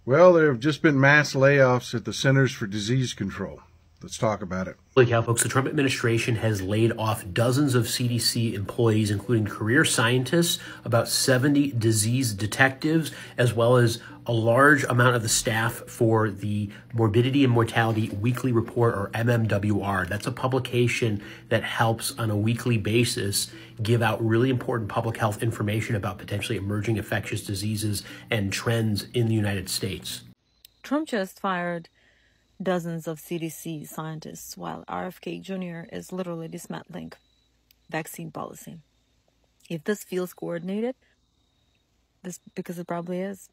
Well, there have just been mass layoffs at the Centers for Disease Control. Let's talk about it. Holy cow, folks, the Trump administration has laid off dozens of CDC employees, including career scientists, about 70 disease detectives, as well as a large amount of the staff for the Morbidity and Mortality Weekly Report, or MMWR. That's a publication that helps on a weekly basis give out really important public health information about potentially emerging infectious diseases and trends in the United States. Trump just fired dozens of CDC scientists, while RFK Jr. is literally dismantling vaccine policy. If this feels coordinated, because it probably is.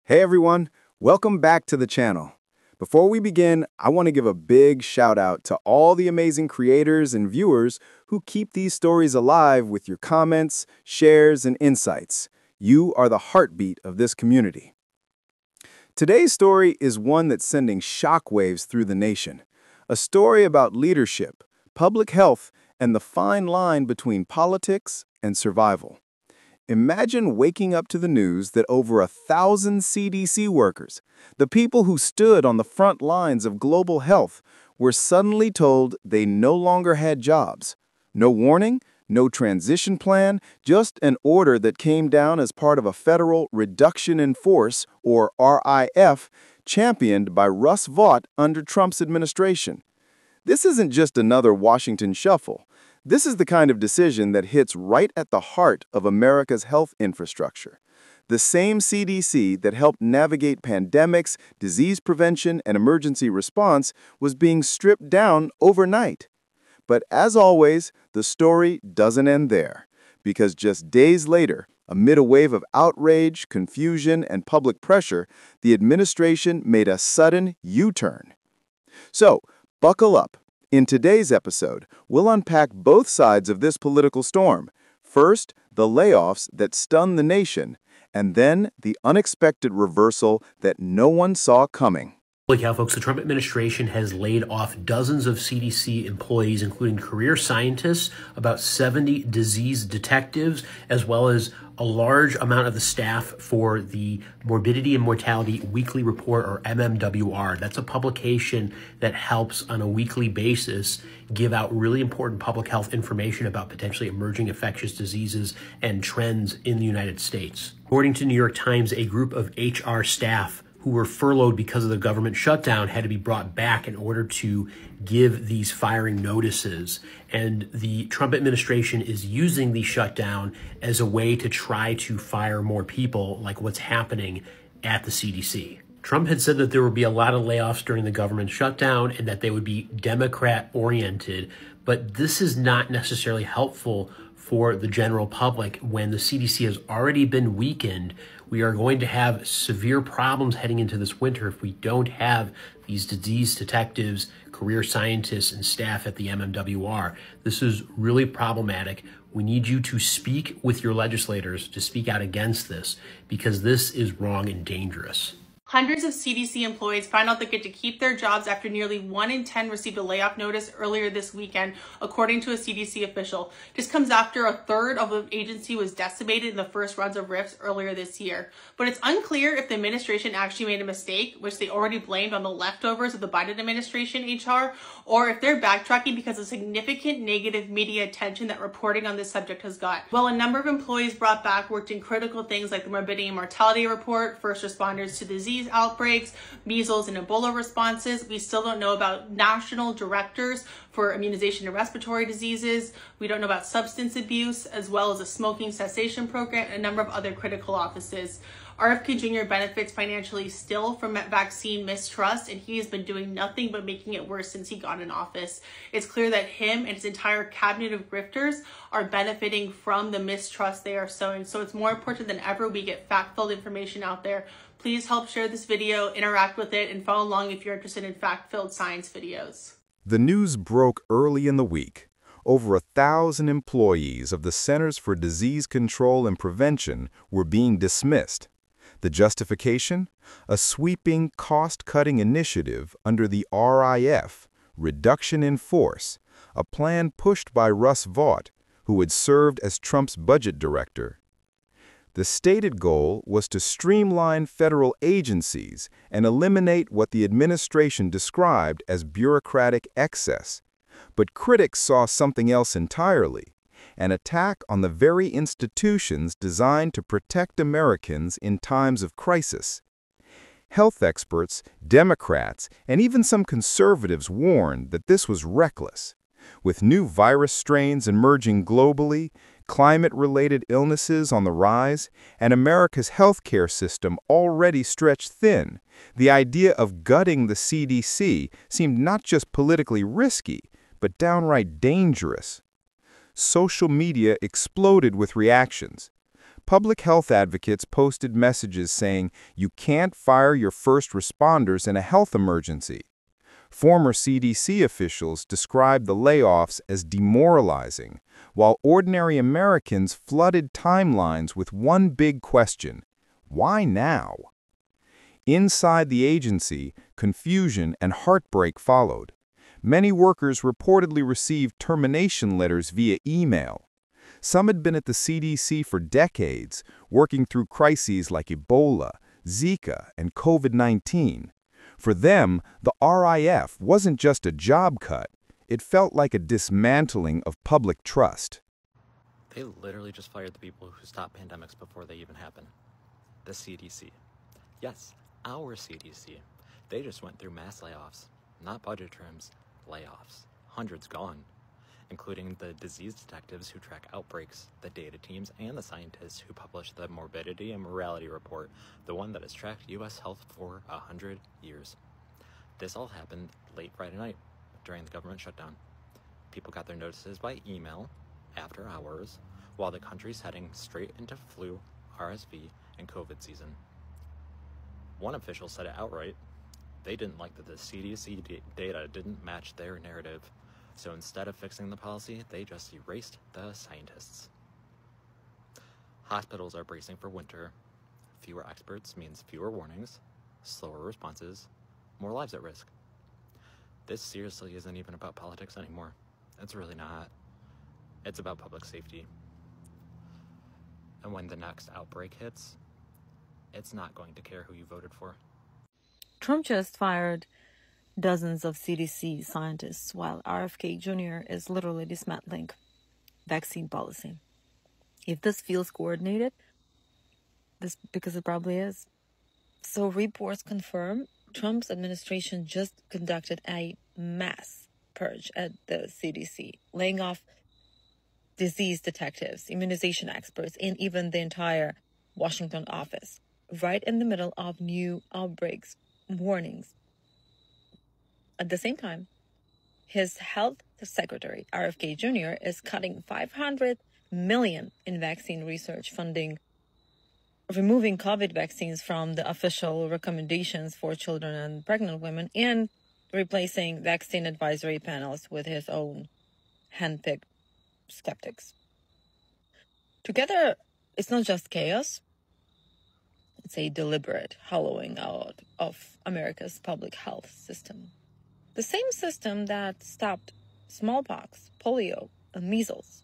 Hey everyone, welcome back to the channel. Before we begin, I want to give a big shout out to all the amazing creators and viewers who keep these stories alive with your comments, shares, and insights. You are the heartbeat of this community. Today's story is one that's sending shockwaves through the nation. A story about leadership, public health, and the fine line between politics and survival. Imagine waking up to the news that over 1,000 CDC workers, the people who stood on the front lines of global health, were suddenly told they no longer had jobs. No warning, no transition plan, just an order that came down as part of a federal reduction in force, or RIF, championed by Russ Vought under Trump's administration. This isn't just another Washington shuffle. This is the kind of decision that hits right at the heart of America's health infrastructure. The same CDC that helped navigate pandemics, disease prevention, and emergency response was being stripped down overnight. But as always, the story doesn't end there, because just days later, amid a wave of outrage, confusion, and public pressure, the administration made a sudden U-turn. So, buckle up. In today's episode, we'll unpack both sides of this political storm. First, the layoffs that stunned the nation, and then the unexpected reversal that no one saw coming. Holy cow, folks, the Trump administration has laid off dozens of CDC employees, including career scientists, about 70 disease detectives, as well as a large amount of the staff for the Morbidity and Mortality Weekly Report, or MMWR. That's a publication that helps on a weekly basis give out really important public health information about potentially emerging infectious diseases and trends in the United States. According to New York Times, a group of HR staff who were furloughed because of the government shutdown had to be brought back in order to give these firing notices. And the Trump administration is using the shutdown as a way to try to fire more people, like what's happening at the CDC. Trump had said that there would be a lot of layoffs during the government shutdown and that they would be Democrat-oriented, but this is not necessarily helpful for the general public when the CDC has already been weakened. We are going to have severe problems heading into this winter if we don't have these disease detectives, career scientists, and staff at the MMWR. This is really problematic. We need you to speak with your legislators to speak out against this, because this is wrong and dangerous. Hundreds of CDC employees found out they get to keep their jobs after nearly 1 in 10 received a layoff notice earlier this weekend, according to a CDC official. This comes after a third of the agency was decimated in the first rounds of rifts earlier this year. But it's unclear if the administration actually made a mistake, which they already blamed on the leftovers of the Biden administration HR, or if they're backtracking because of significant negative media attention that reporting on this subject has got. While a number of employees brought back worked in critical things like the Morbidity and Mortality Report, first responders to disease outbreaks, measles and Ebola responses. We still don't know about national directors for immunization and respiratory diseases. We don't know about substance abuse, as well as a smoking cessation program and a number of other critical offices. RFK Jr. benefits financially still from vaccine mistrust, and he has been doing nothing but making it worse since he got in office. It's clear that him and his entire cabinet of grifters are benefiting from the mistrust they are sowing. So it's more important than ever we get fact-filled information out there. Please help share this video, interact with it, and follow along if you're interested in fact-filled science videos. The news broke early in the week. Over 1,000 employees of the Centers for Disease Control and Prevention were being dismissed. The justification? A sweeping cost-cutting initiative under the RIF, Reduction in Force, a plan pushed by Russ Vought, who had served as Trump's budget director. The stated goal was to streamline federal agencies and eliminate what the administration described as bureaucratic excess. But critics saw something else entirely, an attack on the very institutions designed to protect Americans in times of crisis. Health experts, Democrats, and even some conservatives warned that this was reckless. With new virus strains emerging globally, climate-related illnesses on the rise, and America's healthcare system already stretched thin, the idea of gutting the CDC seemed not just politically risky, but downright dangerous. Social media exploded with reactions. Public health advocates posted messages saying, "You can't fire your first responders in a health emergency." Former CDC officials described the layoffs as demoralizing, while ordinary Americans flooded timelines with one big question: why now? Inside the agency, confusion and heartbreak followed. Many workers reportedly received termination letters via email. Some had been at the CDC for decades, working through crises like Ebola, Zika, and COVID-19. For them, the RIF wasn't just a job cut. It felt like a dismantling of public trust. They literally just fired the people who stop pandemics before they even happen. The CDC. Yes, our CDC. They just went through mass layoffs. Not budget trims, layoffs. Hundreds gone, including the disease detectives who track outbreaks, the data teams, and the scientists who publish the Morbidity and Mortality Report, the one that has tracked U.S. health for 100 years. This all happened late Friday night during the government shutdown. People got their notices by email, after hours, while the country's heading straight into flu, RSV, and COVID season. One official said it outright. They didn't like that the CDC data didn't match their narrative. So instead of fixing the policy, they just erased the scientists. Hospitals are bracing for winter. Fewer experts means fewer warnings, slower responses, more lives at risk. This seriously isn't even about politics anymore. It's really not. It's about public safety. And when the next outbreak hits, it's not going to care who you voted for. Trump just fired dozens of CDC scientists, while RFK Jr. is literally dismantling vaccine policy. If this feels coordinated, this because it probably is. So reports confirm Trump's administration just conducted a mass purge at the CDC, laying off disease detectives, immunization experts, and even the entire Washington office, right in the middle of new outbreaks, warnings. At the same time, his health secretary, RFK Jr., is cutting $500 million in vaccine research funding, removing COVID vaccines from the official recommendations for children and pregnant women, and replacing vaccine advisory panels with his own handpicked skeptics. Together, it's not just chaos, it's a deliberate hollowing out of America's public health system. The same system that stopped smallpox, polio, and measles,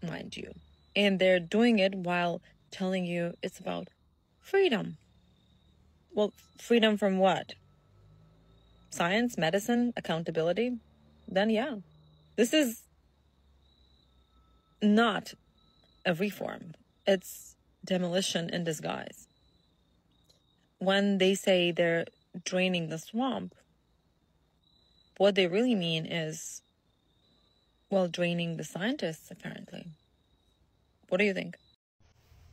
mind you. And they're doing it while telling you it's about freedom. Well, freedom from what? Science, medicine, accountability? Then yeah. This is not a reform. It's demolition in disguise. When they say they're draining the swamp, what they really mean is, well, draining the scientists, apparently. What do you think?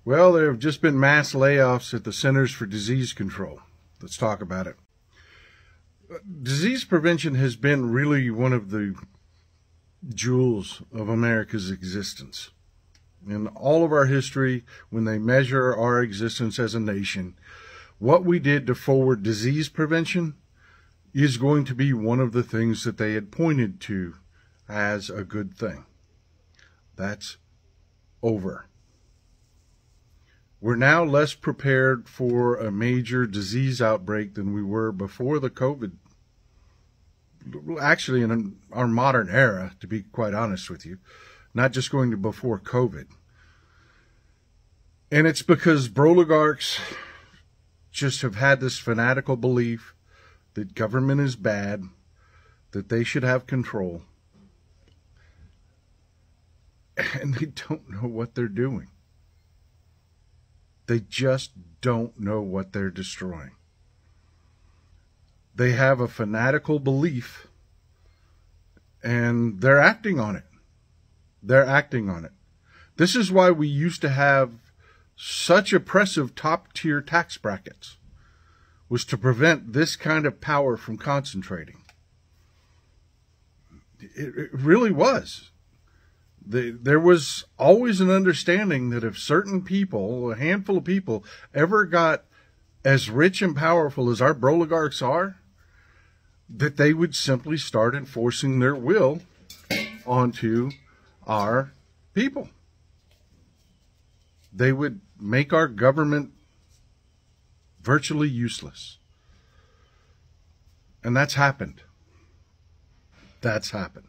Well, there have just been mass layoffs at the Centers for Disease Control. Let's talk about it. Disease prevention has been really one of the jewels of America's existence. In all of our history, when they measure our existence as a nation, what we did to forward disease prevention is going to be one of the things that they had pointed to as a good thing. That's over. We're now less prepared for a major disease outbreak than we were before the COVID. Actually, in our modern era, to be quite honest with you, not just going to before COVID. And it's because oligarchs just have had this fanatical belief that government is bad, that they should have control. And they don't know what they're doing. They just don't know what they're destroying. They have a fanatical belief, and they're acting on it. They're acting on it. This is why we used to have such oppressive top-tier tax brackets, was to prevent this kind of power from concentrating. It really was. There was always an understanding that if certain people, a handful of people, ever got as rich and powerful as our oligarchs are, that they would simply start enforcing their will onto our people. They would make our government virtually useless. And that's happened. That's happened.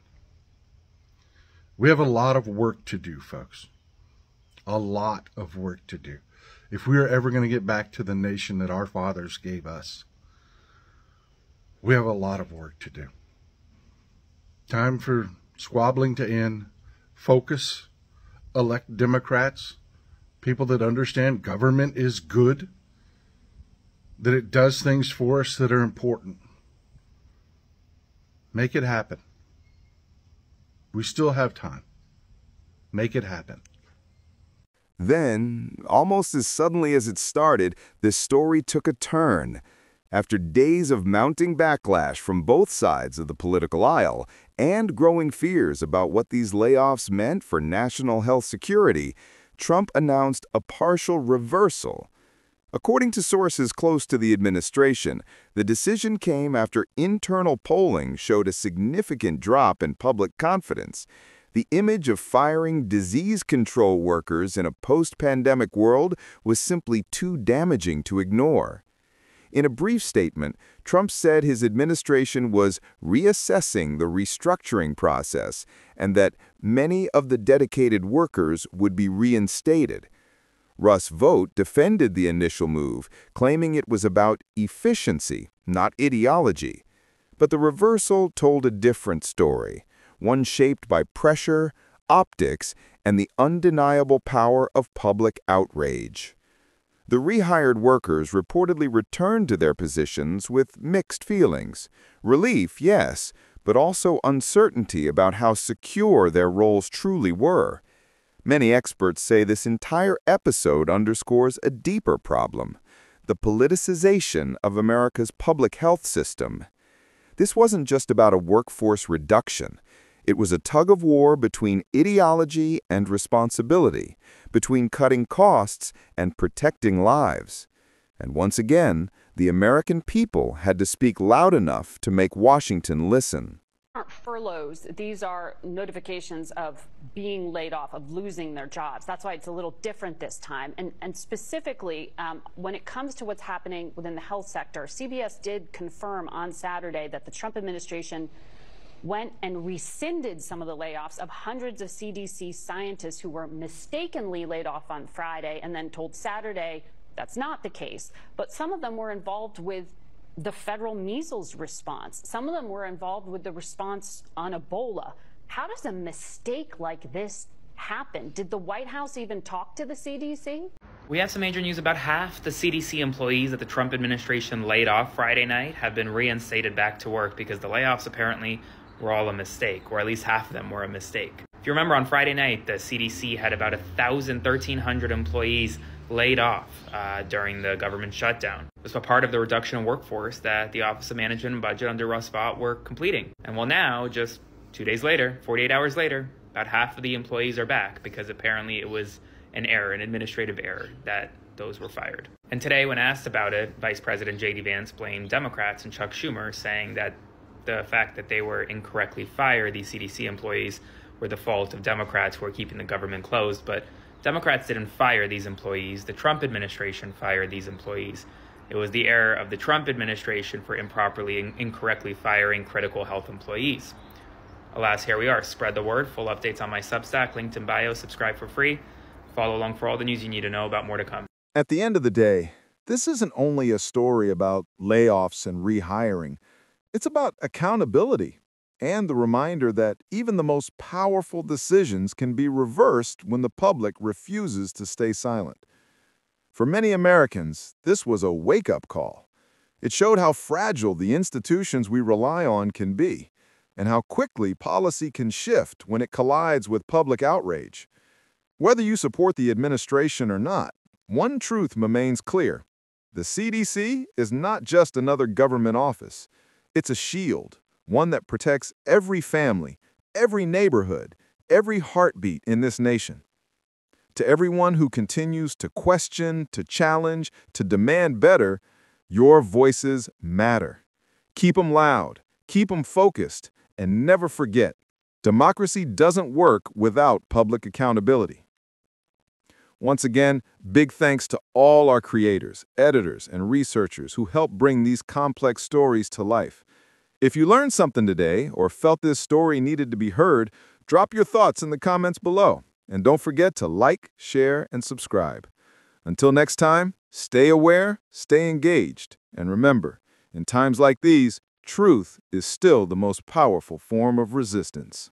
We have a lot of work to do, folks. A lot of work to do. If we are ever going to get back to the nation that our fathers gave us, we have a lot of work to do. Time for squabbling to end. Focus. Elect Democrats. People that understand government is good. That it does things for us that are important. Make it happen. We still have time. Make it happen. Then, almost as suddenly as it started, this story took a turn. After days of mounting backlash from both sides of the political aisle and growing fears about what these layoffs meant for national health security, Trump announced a partial reversal. According to sources close to the administration, the decision came after internal polling showed a significant drop in public confidence. The image of firing disease control workers in a post-pandemic world was simply too damaging to ignore. In a brief statement, Trump said his administration was reassessing the restructuring process and that many of the dedicated workers would be reinstated. Russ Vought defended the initial move, claiming it was about efficiency, not ideology. But the reversal told a different story, one shaped by pressure, optics, and the undeniable power of public outrage. The rehired workers reportedly returned to their positions with mixed feelings. Relief, yes, but also uncertainty about how secure their roles truly were. Many experts say this entire episode underscores a deeper problem, the politicization of America's public health system. This wasn't just about a workforce reduction. It was a tug-of-war between ideology and responsibility, between cutting costs and protecting lives. And once again, the American people had to speak loud enough to make Washington listen. Aren't furloughs. These are notifications of being laid off, of losing their jobs. That's why it's a little different this time. And specifically, when it comes to what's happening within the health sector, CBS did confirm on Saturday that the Trump administration went and rescinded some of the layoffs of hundreds of CDC scientists who were mistakenly laid off on Friday and then told Saturday that's not the case. But some of them were involved with the federal measles response. Some of them were involved with the response on Ebola. How does a mistake like this happen? Did the White House even talk to the CDC? We have some major news. About half the CDC employees that the Trump administration laid off Friday night have been reinstated back to work because the layoffs apparently were all a mistake, or at least half of them were a mistake. If you remember, on Friday night, the CDC had about 1,300 employees laid off during the government shutdown. This was a part of the reduction in workforce that the Office of Management and Budget under Russ Vought were completing. And well, now, just 2 days later, 48 hours later, about half of the employees are back because apparently it was an error, an administrative error, that those were fired. And today, when asked about it, Vice President J.D. Vance blamed Democrats and Chuck Schumer, saying that the fact that they were incorrectly fired, these CDC employees, were the fault of Democrats who are keeping the government closed. But Democrats didn't fire these employees. The Trump administration fired these employees. It was the error of the Trump administration for improperly and incorrectly firing critical health employees. Alas, here we are. Spread the word. Full updates on my Substack, linked in bio. Subscribe for free. Follow along for all the news you need to know about more to come. At the end of the day, this isn't only a story about layoffs and rehiring. It's about accountability and the reminder that even the most powerful decisions can be reversed when the public refuses to stay silent. For many Americans, this was a wake-up call. It showed how fragile the institutions we rely on can be, and how quickly policy can shift when it collides with public outrage. Whether you support the administration or not, one truth remains clear. The CDC is not just another government office. It's a shield, one that protects every family, every neighborhood, every heartbeat in this nation. To everyone who continues to question, to challenge, to demand better, your voices matter. Keep them loud, keep them focused, and never forget, democracy doesn't work without public accountability. Once again, big thanks to all our creators, editors, and researchers who help bring these complex stories to life. If you learned something today or felt this story needed to be heard, drop your thoughts in the comments below. And don't forget to like, share, and subscribe. Until next time, stay aware, stay engaged, and remember, in times like these, truth is still the most powerful form of resistance.